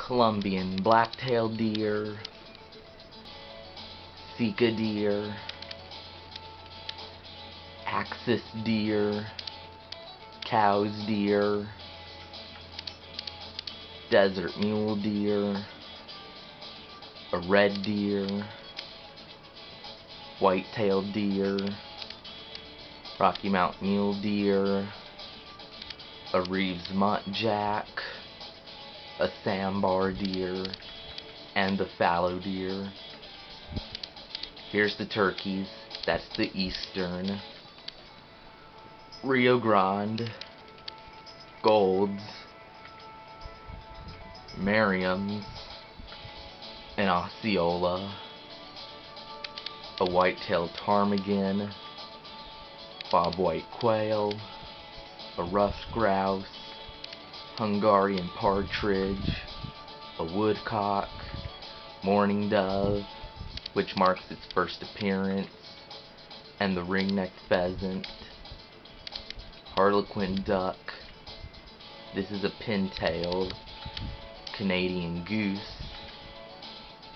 Colombian black-tailed deer, Sika deer, axis deer, cows deer, desert mule deer, a red deer, white-tailed deer, Rocky Mountain mule deer, a Reeves muntjac, a sandbar deer, and the fallow deer. Here's the turkeys. That's the eastern. Rio Grande, Golds, Merriam's, an Osceola, a white-tailed ptarmigan, bobwhite quail, a ruffed grouse, Hungarian partridge, a woodcock, mourning dove, which marks its first appearance, and the ring-necked pheasant, harlequin duck. This is a pintail, Canadian goose,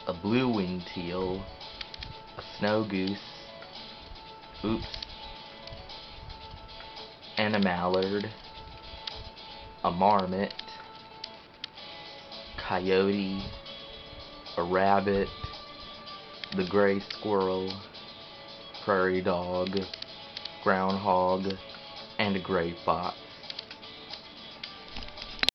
a blue-winged teal, a snow goose, and a mallard, a marmot, coyote, a rabbit, the gray squirrel, prairie dog, groundhog, and a gray fox.